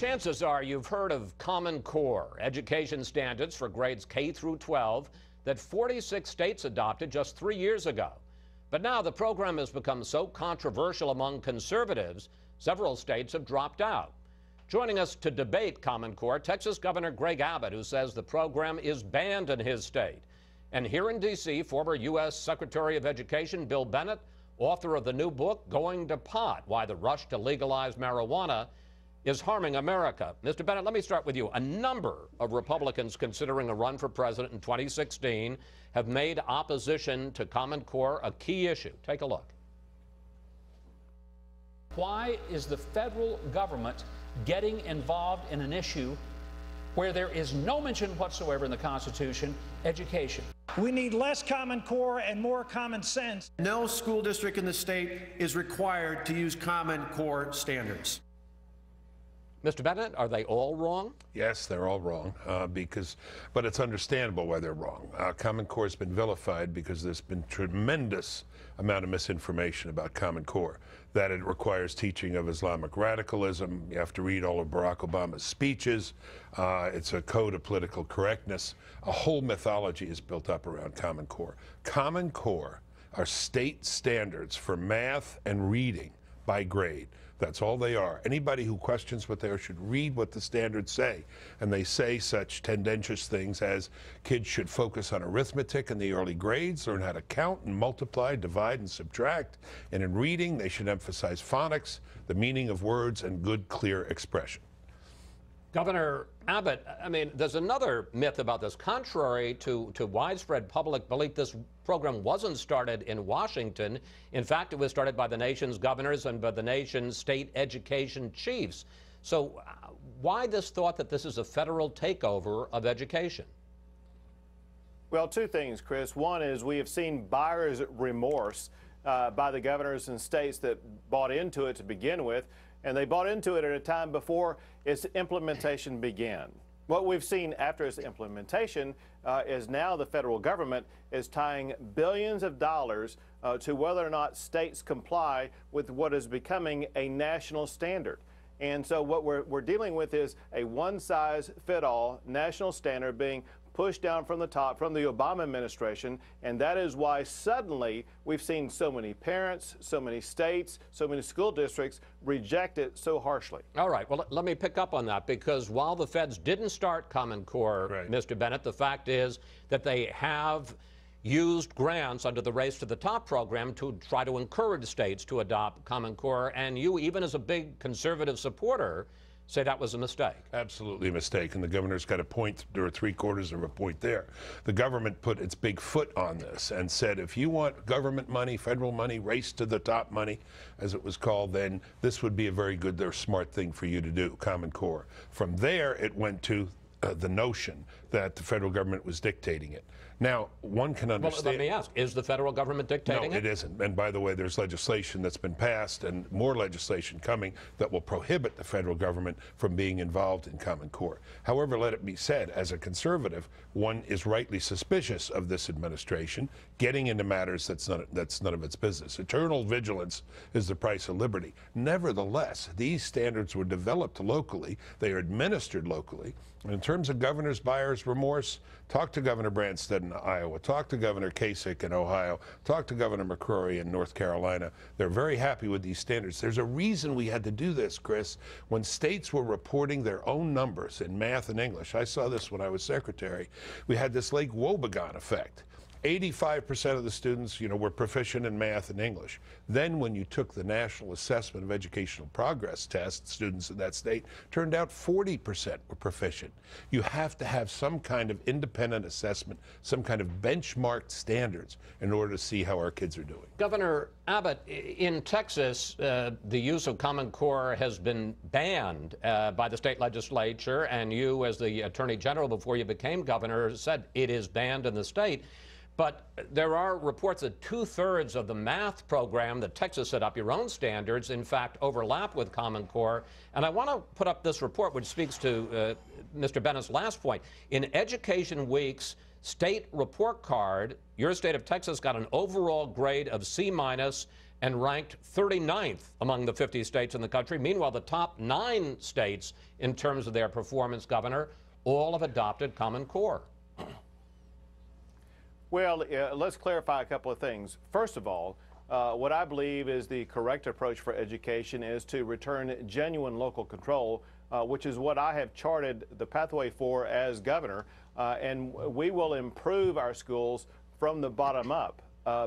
Chances are you've heard of Common Core, education standards for grades K through 12 that 46 states adopted just 3 years ago. But now the program has become so controversial among conservatives, several states have dropped out. Joining us to debate Common Core, Texas Governor Greg Abbott, who says the program is banned in his state. And here in D.C., former U.S. Secretary of Education Bill Bennett, author of the new book, Going to Pot, Why the Rush to Legalize Marijuana is Harming America. Mr. Bennett, let me start with you. A number of Republicans considering a run for president in 2016 have made opposition to Common Core a key issue. Take a look. Why is the federal government getting involved in an issue where there is no mention whatsoever in the Constitution, education? We need less Common Core and more common sense. No school district in the state is required to use Common Core standards. Mr. Bennett, are they all wrong? Yes, they're all wrong, but it's understandable why they're wrong. Common Core has been vilified because there's been tremendous amount of misinformation about Common Core, that it requires teaching of Islamic radicalism. You have to read all of Barack Obama's speeches. It's a code of political correctness. A whole mythology is built up around Common Core. Common Core are state standards for math and reading by grade. That's all they are. Anybody who questions what they are should read what the standards say. And they say such tendentious things as kids should focus on arithmetic in the early grades, learn how to count and multiply, divide and subtract. And in reading, they should emphasize phonics, the meaning of words, and good, clear expression. Governor Abbott, I mean, there's another myth about this. Contrary to widespread public belief, this program wasn't started in Washington. In fact, it was started by the nation's governors and by the nation's state education chiefs. So why this thought that this is a federal takeover of education? Well, two things, Chris. One is we have seen buyer's remorse by the governors and states that bought into it to begin with. And they bought into it at a time before its implementation began. What we've seen after its implementation is now the federal government is tying billions of dollars to whether or not states comply with what is becoming a national standard. And so what we're dealing with is a one-size-fit-all national standard being pushed down from the top from the Obama administration, and that is why suddenly we've seen so many parents, so many states, so many school districts reject it so harshly. All right, well, let me pick up on that, because while the feds didn't start Common Core, right, Mr. Bennett, the fact is that they have used grants under the Race to the Top program to try to encourage states to adopt Common Core, and you, even as a big conservative supporter, say that was a mistake. Absolutely a mistake, and the governor's got a point or 3/4 of a point there. The government put its big foot on this and said, if you want government money, federal money, race to the top money, as it was called then, this would be a very good or smart thing for you to do, Common Core. From there, it went to the notion that the federal government was dictating it. Now, one can understand... Well, let me ask, is the federal government dictating it? No, it isn't. And by the way, there's legislation that's been passed and more legislation coming that will prohibit the federal government from being involved in Common Core. However, let it be said, as a conservative, one is rightly suspicious of this administration getting into matters that's none of its business. Eternal vigilance is the price of liberty. Nevertheless, these standards were developed locally. They are administered locally. And in terms of governor's buyer's remorse, talk to Governor Branstad in Iowa, talk to Governor Kasich in Ohio, talk to Governor McCrory in North Carolina. They're very happy with these standards. There's a reason we had to do this, Chris. When states were reporting their own numbers in math and English, I saw this when I was secretary, we had this Lake Wobegon effect. 85% of the students, were proficient in math and English. Then when you took the National Assessment of Educational Progress test, students in that state, turned out 40% were proficient. You have to have some kind of independent assessment, some kind of benchmarked standards in order to see how our kids are doing. Governor Abbott, in Texas, the use of Common Core has been banned by the state legislature, and you, as the Attorney General before you became governor, said it is banned in the state. But there are reports that 2/3 of the math program that Texas set up, your own standards, in fact, overlap with Common Core. And I want to put up this report, which speaks to Mr. Bennett's last point. In Education Week's state report card, your state of Texas got an overall grade of C-, and ranked 39th among the 50 states in the country. Meanwhile, the top 9 states, in terms of their performance, Governor, all have adopted Common Core. Well, let's clarify a couple of things. First of all, what I believe is the correct approach for education is to return genuine local control, which is what I have charted the pathway for as governor. And we will improve our schools from the bottom up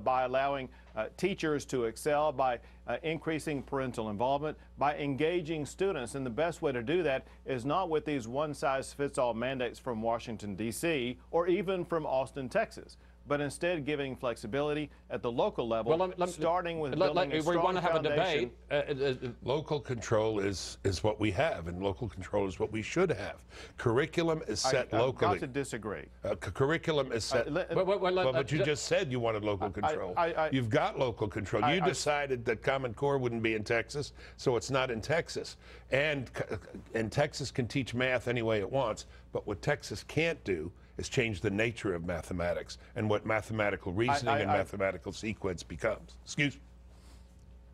by allowing teachers to excel, by increasing parental involvement, by engaging students. And the best way to do that is not with these one-size-fits-all mandates from Washington, D.C., or even from Austin, Texas, but instead giving flexibility at the local level, starting with building a strong we want to have foundation. a debate. Local control is what we have, and local control is what we should have. Curriculum is set locally. I've got to disagree. Curriculum is set. But you just said you wanted local control. You've got local control. You decided that Common Core wouldn't be in Texas, so it's not in Texas. And Texas can teach math any way it wants, but what Texas can't do is change the nature of mathematics and what mathematical reasoning and mathematical sequence becomes. Excuse me.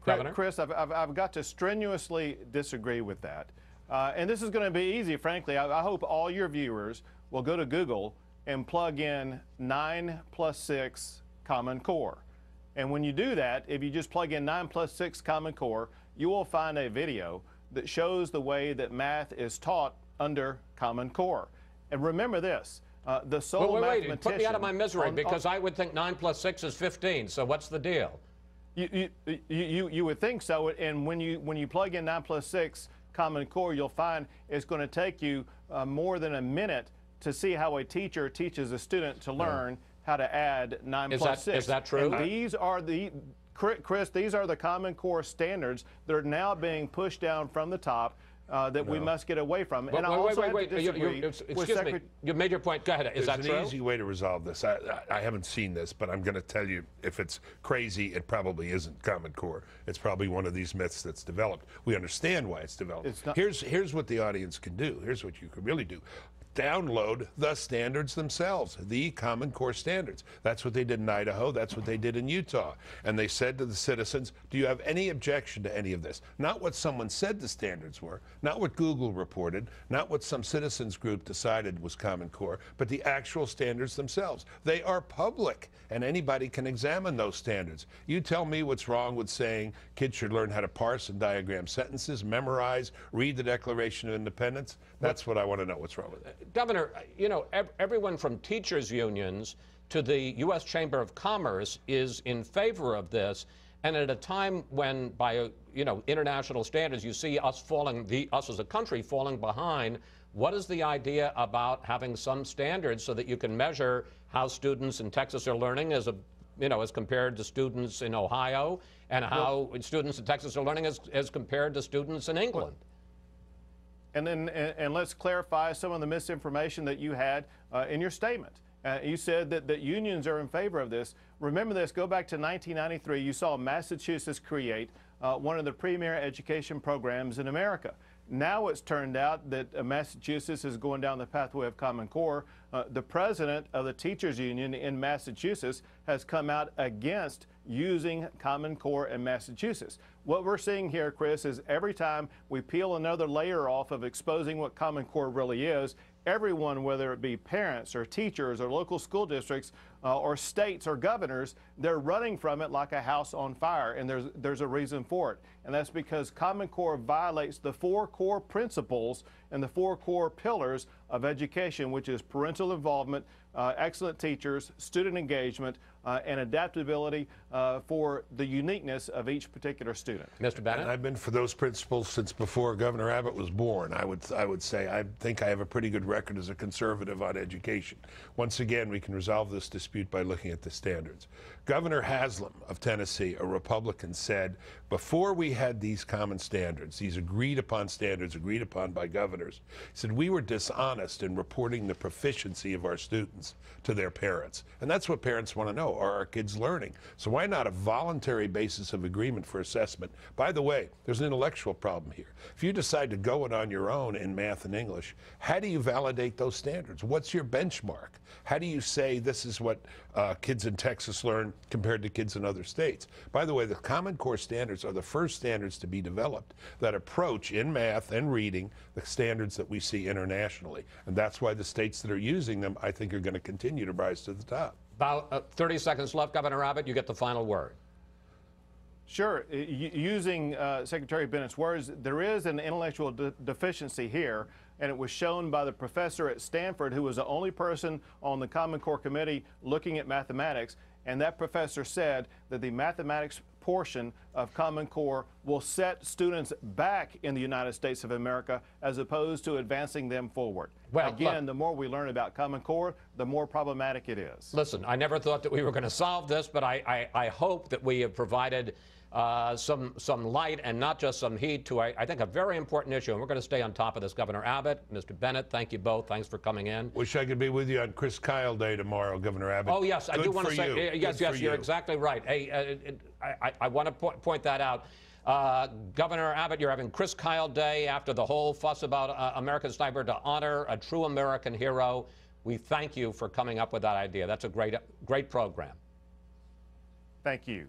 Governor? Chris, I've got to strenuously disagree with that. And this is going to be easy, frankly. I hope all your viewers will go to Google and plug in 9 + 6 Common Core. And when you do that, if you just plug in 9 + 6 Common Core, you will find a video that shows the way that math is taught under Common Core. And remember this. The sole mathematician... Put me out of my misery, because I would think 9 + 6 is 15. So what's the deal? You would think so, and when you plug in 9 + 6 Common Core, you'll find it's going to take you more than a minute to see how a teacher teaches a student to learn how to add 9 + 6. Is that true? And these are the... Chris, these are the Common Core standards that are now being pushed down from the top that we must get away from. And I also have to disagree excuse me. You made your point. Go ahead. Is that true? There's an easy way to resolve this. I haven't seen this, but I'm going to tell you, if it's crazy, it probably isn't Common Core. It's probably one of these myths that's developed. We understand why it's developed. Here's what the audience can do. Here's what you can really do. Download the standards themselves, the Common Core standards. That's what they did in Idaho. That's what they did in Utah. And they said to the citizens, do you have any objection to any of this? Not what someone said the standards were, not what Google reported, not what some citizens group decided was Common Core, but the actual standards themselves. They are public, and anybody can examine those standards. You tell me what's wrong with saying kids should learn how to parse and diagram sentences, memorize, read the Declaration of Independence. That's what I want to know. What's wrong with that? Governor, you know, everyone from teachers' unions to the U.S. Chamber of Commerce is in favor of this, and at a time when, by international standards, you see us us as a country falling behind. What is the idea about having some standards so that you can measure how students in Texas are learning as compared to students in Ohio, and how students in Texas are learning as compared to students in England? And let's clarify some of the misinformation that you had in your statement. You said that unions are in favor of this. Remember this, go back to 1993, you saw Massachusetts create one of the premier education programs in America. Now it's turned out that Massachusetts is going down the pathway of Common Core. The president of the teachers union in Massachusetts has come out against using Common Core in Massachusetts. What we're seeing here, Chris, is every time we peel another layer off of exposing what Common Core really is, everyone, whether it be parents or teachers or local school districts or states or governors, they're running from it like a house on fire, and there's a reason for it. And that's because Common Core violates the 4 core principles and the 4 core pillars of education, which is parental involvement, excellent teachers, student engagement, and adaptability for the uniqueness of each particular student. Mr. Bennett? And I've been for those principles since before Governor Abbott was born. I would say I think I have a pretty good record as a conservative on education. Once again, we can resolve this dispute by looking at the standards. Governor Haslam of Tennessee, a Republican, said before we had these common standards, these agreed upon standards agreed upon by governors, he said we were dishonest in reporting the proficiency of our students to their parents. And that's what parents want to know. Are our kids learning? So why not a voluntary basis of agreement for assessment? By the way, there's an intellectual problem here. If you decide to go it on your own in math and English, how do you validate those standards? What's your benchmark? How do you say this is what kids in Texas learn compared to kids in other states. By the way, the Common Core standards are the first standards to be developed that approach in math and reading the standards that we see internationally. And that's why the states that are using them, I think, are going to continue to rise to the top. About 30 seconds left, Governor Abbott. You get the final word. Sure. Using Secretary Bennett's words, there is an intellectual deficiency here, and it was shown by the professor at Stanford, who was the only person on the Common Core committee looking at mathematics, and that professor said that the mathematics portion of Common Core will set students back in the United States of America as opposed to advancing them forward. Well, again, the more we learn about Common Core, the more problematic it is. Listen, I never thought that we were going to solve this, but I hope that we have provided some light and not just some heat to, I think, a very important issue. And we're going to stay on top of this. Governor Abbott, Mr. Bennett, thank you both. Thanks for coming in. Wish I could be with you on Chris Kyle Day tomorrow, Governor Abbott. Oh, yes, I do want to say, yes, you're exactly right. Hey, I want to point that out. Governor Abbott, you're having Chris Kyle Day after the whole fuss about American Sniper to honor a true American hero. We thank you for coming up with that idea. That's a great program. Thank you.